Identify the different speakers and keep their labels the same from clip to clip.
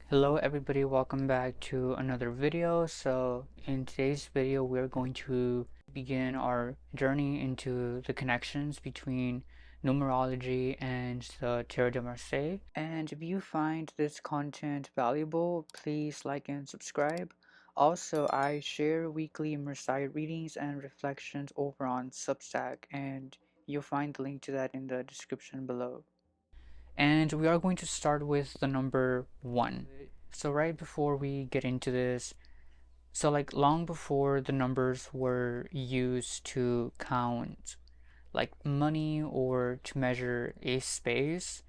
Speaker 1: Hello everybody, welcome back to another video. So in today's video we're going to begin our journey into the connections between numerology and the Tarot de Marseille. And if you find this content valuable, please like and subscribe. Also, I share weekly Marseille readings and reflections over on Substack, and you'll find the link to that in the description below. And we are going to start with the number 1. So right before we get into this, so like long before the numbers were used to count like money or to measure a space,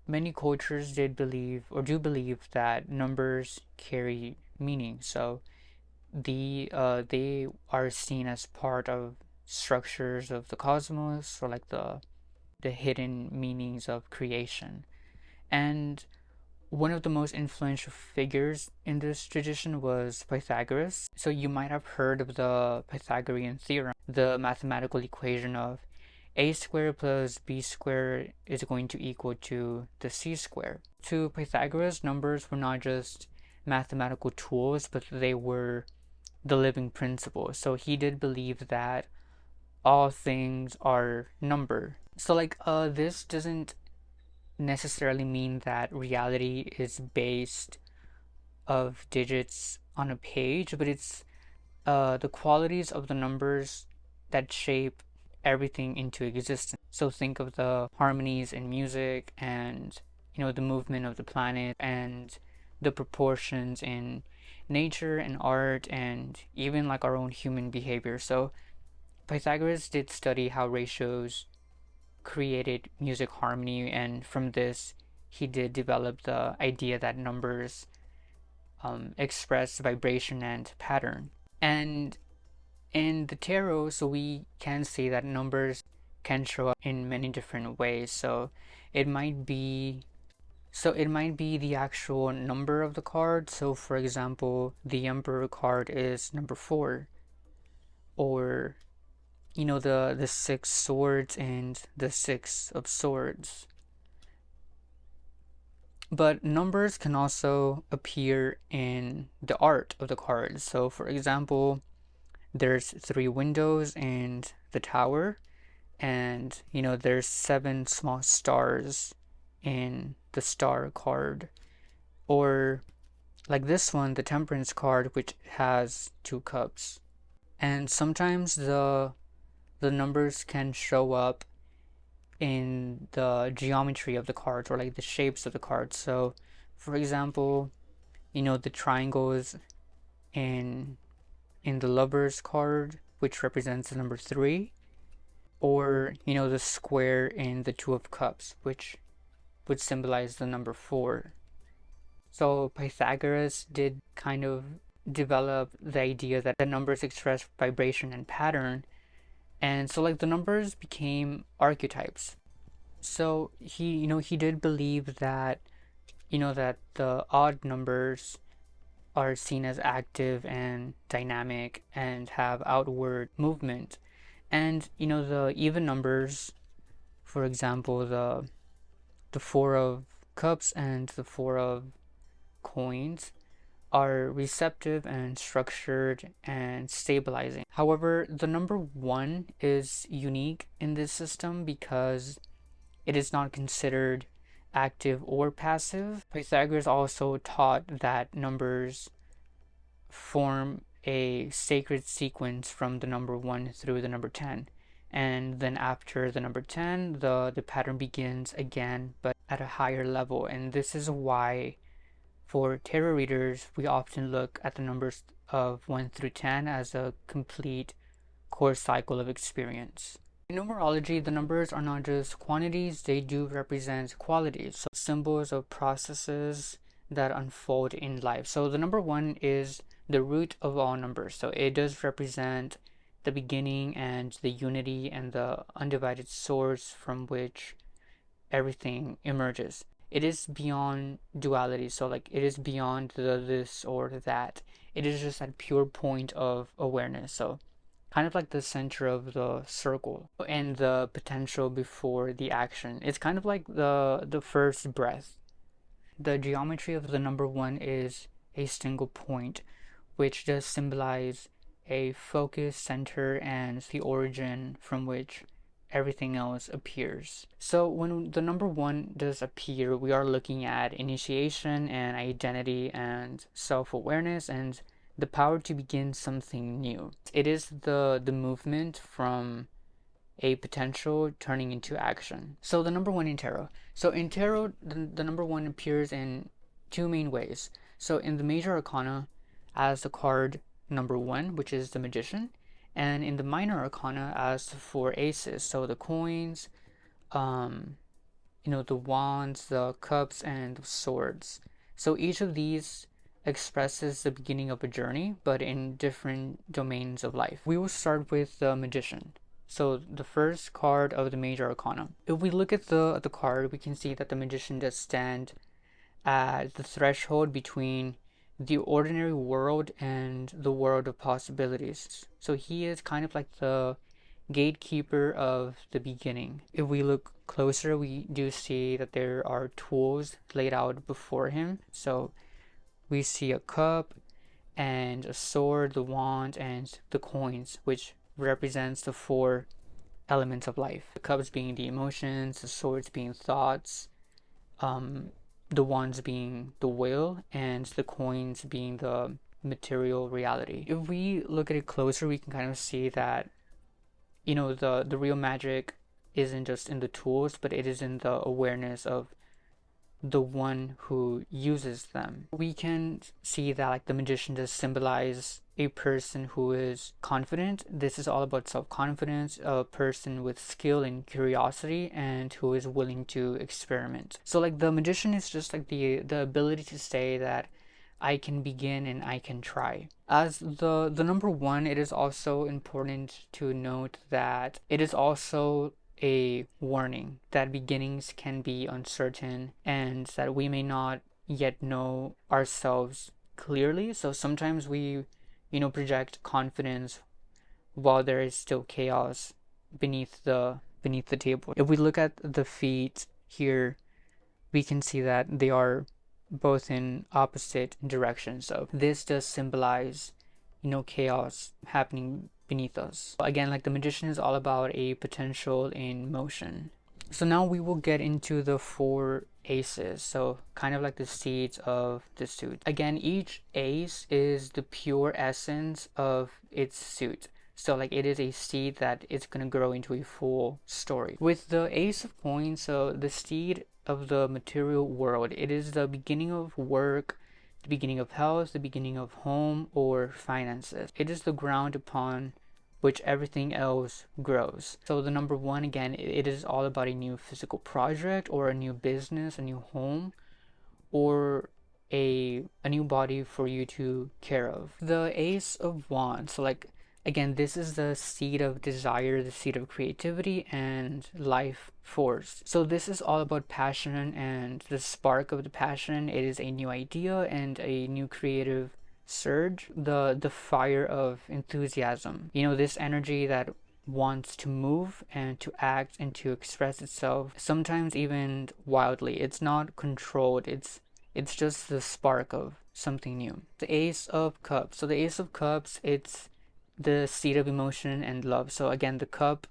Speaker 1: many cultures did believe or do believe that numbers carry meaning. So they are seen as part of structures of the cosmos, or like the hidden meanings of creation. And one of the most influential figures in this tradition was Pythagoras. So you might have heard of the Pythagorean theorem, the mathematical equation of a squared plus b squared is going to equal to the c squared. To Pythagoras, numbers were not just mathematical tools, but they were the living principle. So he did believe that all things are number. So this doesn't necessarily mean that reality is based of digits on a page, but it's the qualities of the numbers that shape everything into existence. So think of the harmonies in music, and the movement of the planet, and the proportions in nature and art, and even like our own human behavior. So Pythagoras did study how ratios created music harmony, and from this he did develop the idea that numbers express vibration and pattern. And in the tarot, so we can say that numbers can show up in many different ways. It might be it might be the actual number of the card. So for example, the Emperor card is number 4, or the 6 swords and the 6 of swords. But numbers can also appear in the art of the cards. So for example, there's 3 windows and the tower, and there's 7 small stars in the star card. Or like this one, the temperance card, which has 2 cups. And sometimes the numbers can show up in the geometry of the cards, or like the shapes of the cards. So for example, the triangles in the lovers card, which represents the number 3, or the square in the 2 of cups, which would symbolize the number 4. So Pythagoras did kind of develop the idea that the numbers express vibration and pattern, and so like the numbers became archetypes. So he did believe that that the odd numbers are seen as active and dynamic and have outward movement, and the even numbers, for example the 4 of cups and the 4 of coins, are receptive and structured and stabilizing. However, the number 1 is unique in this system because it is not considered active or passive. Pythagoras also taught that numbers form a sacred sequence from the number 1 through the number 10. And then after the number 10, the pattern begins again, but at a higher level. And this is why for tarot readers, we often look at the numbers of 1 through 10 as a complete core cycle of experience. In numerology, the numbers are not just quantities, they do represent qualities, so symbols of processes that unfold in life. So the number 1 is the root of all numbers. So it does represent the beginning and the unity and the undivided source from which everything emerges. It is beyond duality, so like it is beyond the this or that. It is just that pure point of awareness. So kind of like the center of the circle and the potential before the action. It's kind of like the first breath. The geometry of the number one is a single point, which does symbolize a focus, center, and the origin from which everything else appears. So when the number one does appear, we are looking at initiation and identity and self-awareness and the power to begin something new. It is the movement from a potential turning into action. So the number one in tarot. So in tarot, the number one appears in two main ways. So in the major arcana as the card number one, which is the magician, and in the minor arcana as the four aces. So the coins, the wands, the cups, and the swords. So each of these expresses the beginning of a journey, but in different domains of life. We will start with the magician. So the first card of the major arcana. If we look at the card, we can see that the magician does stand at the threshold between the ordinary world and the world of possibilities. So he is kind of like the gatekeeper of the beginning. If we look closer, we do see that there are tools laid out before him. So we see a cup and a sword, the wand, and the coins, which represents the four elements of life. The cups being the emotions, the swords being thoughts, the wands being the will, and the coins being the material reality. If we look at it closer, we can kind of see that the real magic isn't just in the tools, but it is in the awareness of the one who uses them. We can see that like the magician does symbolize a person who is confident. This is all about self-confidence, a person with skill and curiosity, and who is willing to experiment. So like the magician is just like the ability to say that I can begin and I can try. As the number one, it is also important to note that it is also a warning that beginnings can be uncertain and that we may not yet know ourselves clearly. So sometimes we project confidence while there is still chaos beneath the table. If we look at the feet here, we can see that they are both in opposite directions. So this does symbolize chaos happening beneath us. Again, like the magician is all about a potential in motion. So now we will get into the four aces, so kind of like the seeds of the suit. Again, each ace is the pure essence of its suit. So like it is a seed that is going to grow into a full story. With the ace of coins, so the seed of the material world, it is the beginning of work, the beginning of health, the beginning of home or finances. It is the ground upon which everything else grows. So the number one, again, it is all about a new physical project or a new business, a new home, or a new body for you to care of. The ace of wands, so like again, this is the seed of desire, the seed of creativity and life force. So this is all about passion and the spark of the passion. It is a new idea and a new creative surge, the fire of enthusiasm. This energy that wants to move and to act and to express itself, sometimes even wildly. It's not controlled. It's just the spark of something new. The ace of cups. So the ace of cups, it's the seed of emotion and love. So again, the cup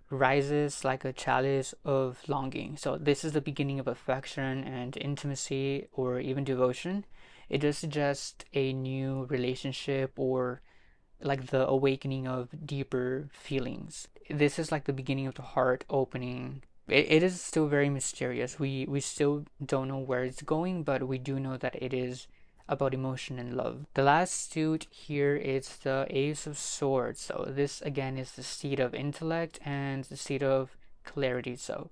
Speaker 1: rises like a chalice of longing. So this is the beginning of affection and intimacy or even devotion. It does suggest a new relationship or like the awakening of deeper feelings. This is like the beginning of the heart opening. It is still very mysterious. We still don't know where it's going, but we do know that it is about emotion and love. The last suit here is the Ace of Swords. So this again is the seed of intellect and the seed of clarity. So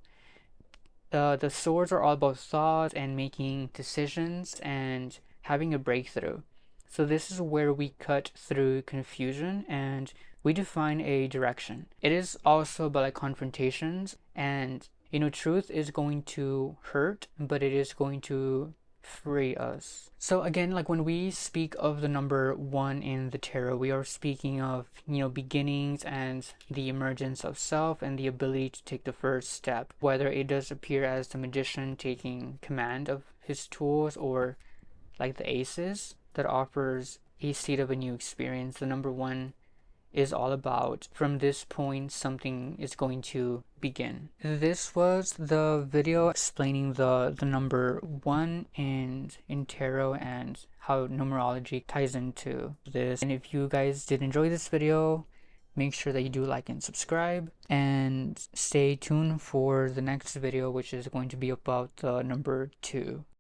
Speaker 1: the swords are all about thought and making decisions and having a breakthrough. So this is where we cut through confusion and we define a direction. It is also about like confrontations, and truth is going to hurt, but it is going to free us. So again, like when we speak of the number one in the tarot, we are speaking of beginnings and the emergence of self and the ability to take the first step, whether it does appear as the magician taking command of his tools, or like the aces, that offers a seed of a new experience. The number one is all about, from this point something is going to begin. This was the video explaining the number one in tarot and how numerology ties into this. And if you guys did enjoy this video, make sure that you do like and subscribe, and stay tuned for the next video, which is going to be about the number two.